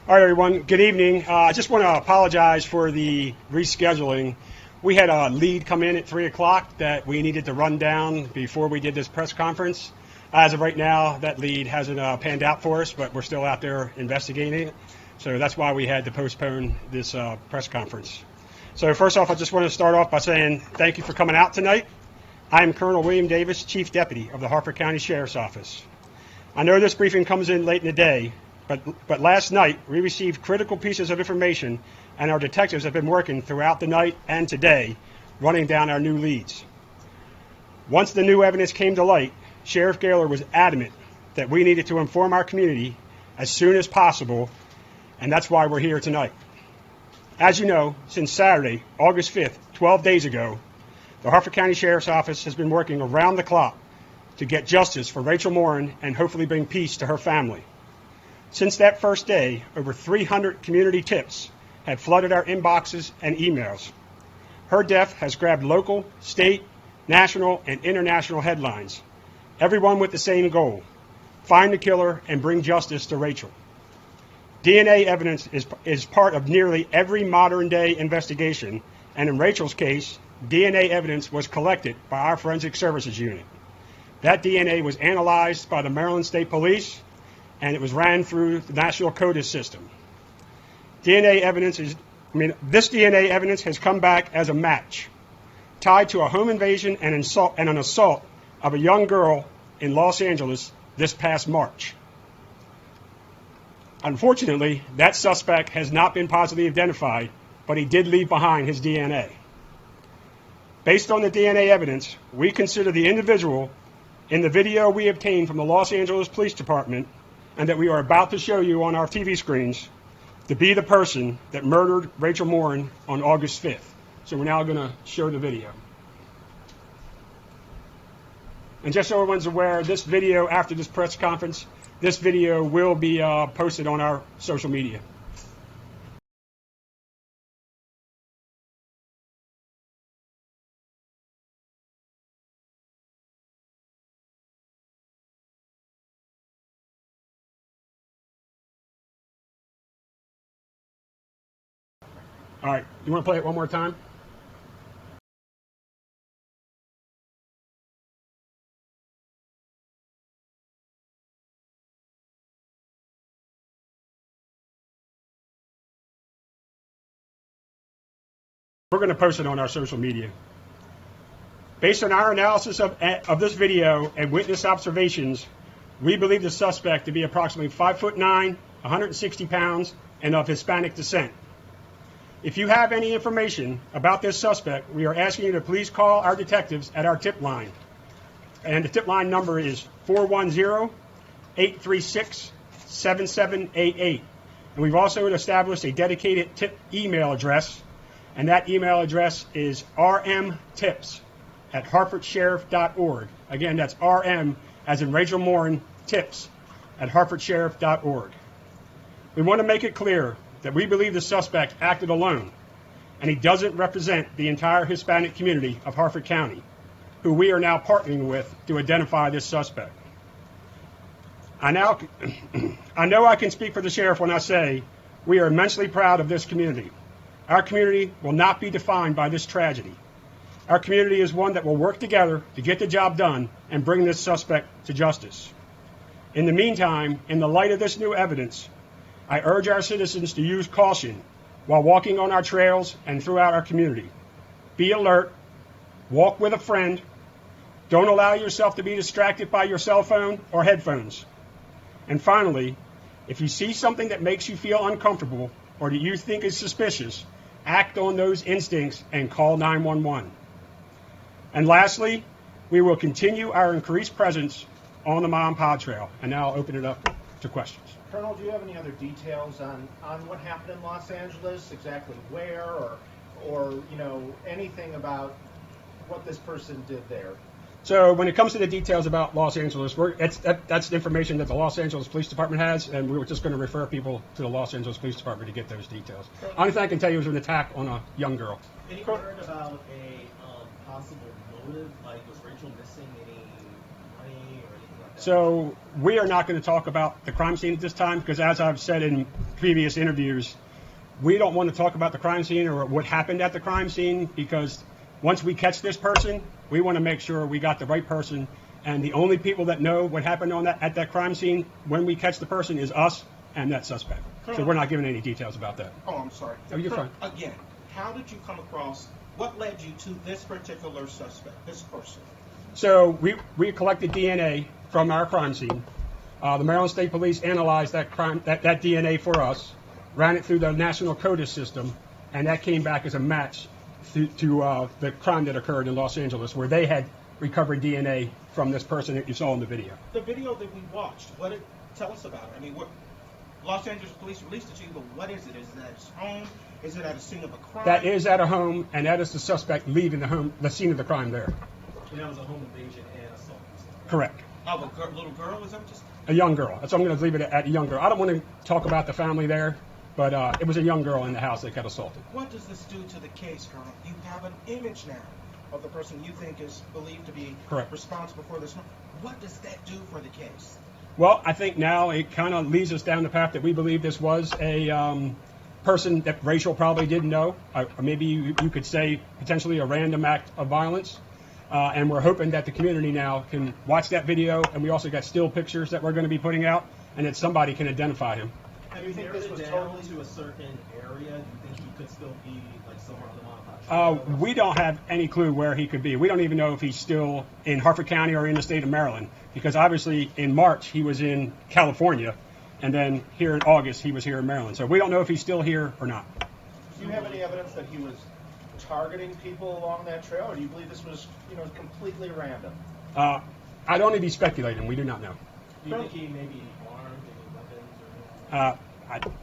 All right, everyone. Good evening. I just want to apologize for the rescheduling. We had a lead come in at 3 o'clock that we needed to run down before we did this press conference. As of right now, that lead hasn't panned out for us, but we're still out there investigating it. So that's why we had to postpone this press conference. So first off, I just want to start off by saying thank you for coming out tonight. I am Colonel William Davis, Chief Deputy of the Harford County Sheriff's Office. I know this briefing comes in late in the day, but last night we received critical pieces of information, and our detectives have been working throughout the night and today running down our new leads. Once the new evidence came to light, Sheriff Gaylor was adamant that we needed to inform our community as soon as possible, and that's why we're here tonight. As you know, since Saturday, August 5th, 12 days ago, the Harford County Sheriff's Office has been working around the clock to get justice for Rachel Morin and hopefully bring peace to her family. Since that first day, over 300 community tips have flooded our inboxes and emails. Her death has grabbed local, state, national, and international headlines, everyone with the same goal: find the killer and bring justice to Rachel. DNA evidence is part of nearly every modern-day investigation, and in Rachel's case, DNA evidence was collected by our Forensic Services Unit. That DNA was analyzed by the Maryland State Police, and it was ran through the National CODIS system. This DNA evidence has come back as a match, tied to a home invasion and an assault of a young girl in Los Angeles this past March. Unfortunately, that suspect has not been positively identified, but he did leave behind his DNA. Based on the DNA evidence, we consider the individual in the video we obtained from the Los Angeles Police Department and that we are about to show you on our TV screens to be the person that murdered Rachel Morin on August 5th. So we're now going to show the video. And just so everyone's aware, this video, after this press conference, this video will be posted on our social media. All right, you want to play it one more time? We're going to post it on our social media. Based on our analysis of this video and witness observations, we believe the suspect to be approximately 5'9", 160 pounds, and of Hispanic descent. If you have any information about this suspect, we are asking you to please call our detectives at our tip line. And the tip line number is 410-836-7788. And we've also established a dedicated tip email address, and that email address is rmtips@harfordsheriff.org. Again, that's RM as in Rachel Morin, tips@harfordsheriff.org. We want to make it clear that we believe the suspect acted alone, and he doesn't represent the entire Hispanic community of Harford County, who we are now partnering with to identify this suspect. I know I can speak for the sheriff when I say we are immensely proud of this community. Our community will not be defined by this tragedy. Our community is one that will work together to get the job done and bring this suspect to justice. In the meantime, in the light of this new evidence, I urge our citizens to use caution while walking on our trails and throughout our community. Be alert, walk with a friend, don't allow yourself to be distracted by your cell phone or headphones. And finally, if you see something that makes you feel uncomfortable or that you think is suspicious, act on those instincts and call 911. And lastly, we will continue our increased presence on the Mom Pod Trail. And now I'll open it up to questions. Colonel, do you have any other details on what happened in Los Angeles, exactly where, or anything about what this person did there? So when it comes to the details about Los Angeles, that's information that the Los Angeles Police Department has, and we were just going to refer people to the Los Angeles Police Department to get those details. Only thing I can tell you is an attack on a young girl. Any word about a possible motive? Like, was Rachel missing any money or anything like So we are not going to talk about the crime scene at this time because, as I've said in previous interviews, we don't want to talk about the crime scene or what happened at the crime scene because once we catch this person, we want to make sure we got the right person. And the only people that know what happened at that crime scene when we catch the person is us and that suspect. So we're not giving any details about that. Oh, I'm sorry. Oh, you're fine. Again, how did you come across, what led you to this particular suspect, this person? So we collected DNA from our crime scene. The Maryland State Police analyzed that DNA for us, ran it through the National CODIS system, and that came back as a match to the crime that occurred in Los Angeles, where they had recovered DNA from this person that you saw in the video. The video that we watched, tell us about it. I mean, what Los Angeles Police released it to you, but what is it? Is it at his home? Is it at a scene of a crime? That is at a home, and that is the suspect leaving the scene of the crime there. And that was a home invasion and assault. Correct. Of a little girl? Is that just A young girl. So I'm going to leave it at a young girl. I don't want to talk about the family there, but it was a young girl in the house that got assaulted. What does this do to the case, Colonel? You have an image now of the person you think is believed to be Correct. responsible for this. What does that do for the case? Well, I think now it kind of leads us down the path that we believe this was a person that Rachel probably didn't know. Maybe you could say potentially a random act of violence. And we're hoping that the community now can watch that video, and we also got still pictures that we're going to be putting out, and that somebody can identify him. Have you narrowed it down to a certain area? Do you think he could still be like somewhere on the Montauk? We don't have any clue where he could be. We don't even know if he's still in Harford County or in the state of Maryland, because obviously in March he was in California, and then here in August he was here in Maryland. So we don't know if he's still here or not. Do you have any evidence that he was targeting people along that trail, or do you believe this was, completely random? I'd only be speculating. We do not know. Do you think he may be armed, any weapons or anything?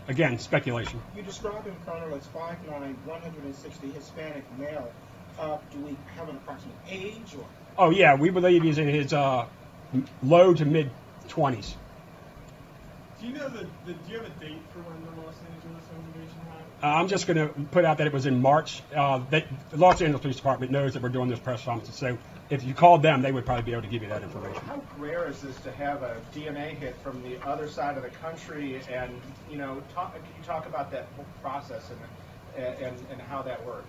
Again, speculation. You describe him, Colonel, as 5'9", 160, Hispanic male. Do we have an approximate age? Or? Oh, yeah, we believe he's in his low to mid 20s. Do you have a date for when the Los Angeles invasion happened? I'm just going to put out that it was in March. The Los Angeles Police Department knows that we're doing this press conference, so if you called them, they would probably be able to give you that information. How rare is this to have a DNA hit from the other side of the country? And can you talk about that whole process and how that worked?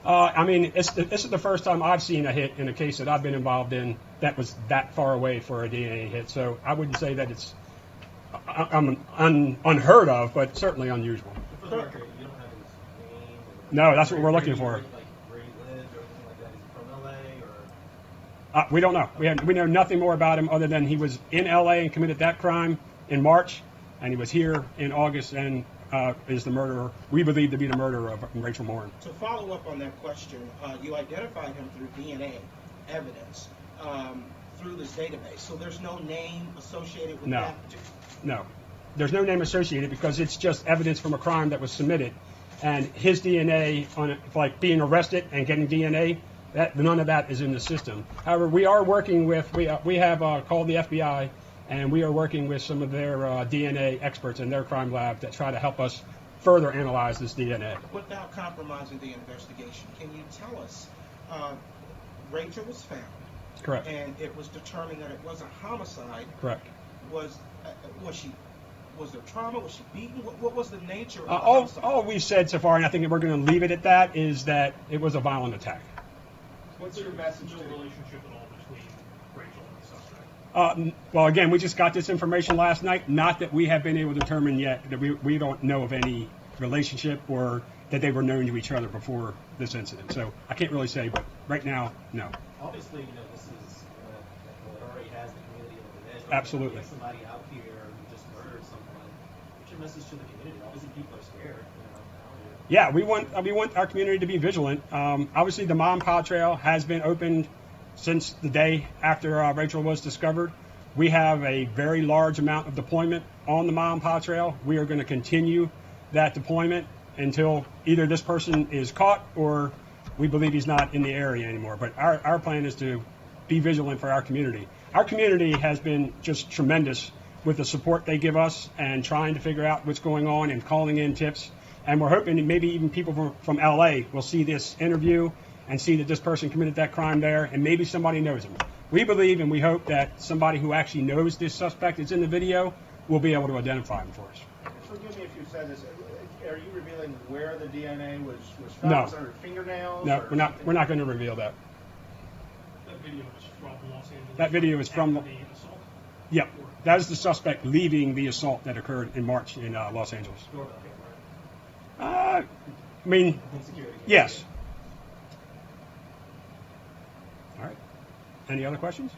I mean, this is the first time I've seen a hit in a case that I've been involved in that was that far away for a DNA hit. So I wouldn't say that it's unheard of, but certainly unusual. For the record, you don't have his name? No, that's what we're looking for. Like where he lived or anything like that? Is he from LA or? We don't know. We know nothing more about him other than he was in LA and committed that crime in March, and he was here in August and is the murderer. We believe to be the murderer of Rachel Morin. To follow up on that question, you identified him through DNA evidence through this database. So there's no name associated with that? No. There's no name associated because it's just evidence from a crime that was submitted. And his DNA on it, like being arrested and getting DNA, none of that is in the system. However, we are working with, we have called the FBI, and we are working with some of their DNA experts in their crime lab that try to help us further analyze this DNA. Without compromising the investigation, can you tell us, Rachel was found. Correct. And it was determined that it was a homicide. Correct. Was there trauma? Was she beaten? What was the nature of the all homicide? we've said so far, and I think we're going to leave it at that, is that it was a violent attack. What's your message No to relationship at all between Rachel and the suspect? Well, again, we just got this information last night. Not that we have been able to determine yet that we don't know of any relationship or that they were known to each other before this incident. So I can't really say, but right now, no. Obviously, this is it already has the community over there. Absolutely. Get somebody out here who just murdered someone. What's your message to the community? Obviously, people are scared. Out here. Yeah, we want our community to be vigilant. Obviously, the Mom Pa Trail has been opened since the day after Rachel was discovered. We have a very large amount of deployment on the Mom Pa Trail. We are going to continue that deployment until either this person is caught or we believe he's not in the area anymore. But our plan is to be vigilant for our community. Our community has been just tremendous with the support they give us and trying to figure out what's going on and calling in tips. And we're hoping that maybe even people from LA will see this interview and see that this person committed that crime there, and maybe somebody knows him. we believe and we hope that somebody who actually knows this suspect is in the video will be able to identify him for us. Forgive me if you said this. Are you revealing where the DNA was found? No. Was it under fingernails? No, or we're not. something? We're not going to reveal that. That video was from Los Angeles. That video is from- after the assault. Yep, that is the suspect leaving the assault that occurred in March in Los Angeles. Doorbell camera, right? I mean, Security camera. yes. All right. Any other questions?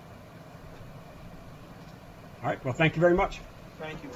All right. Well, thank you very much. Thank you.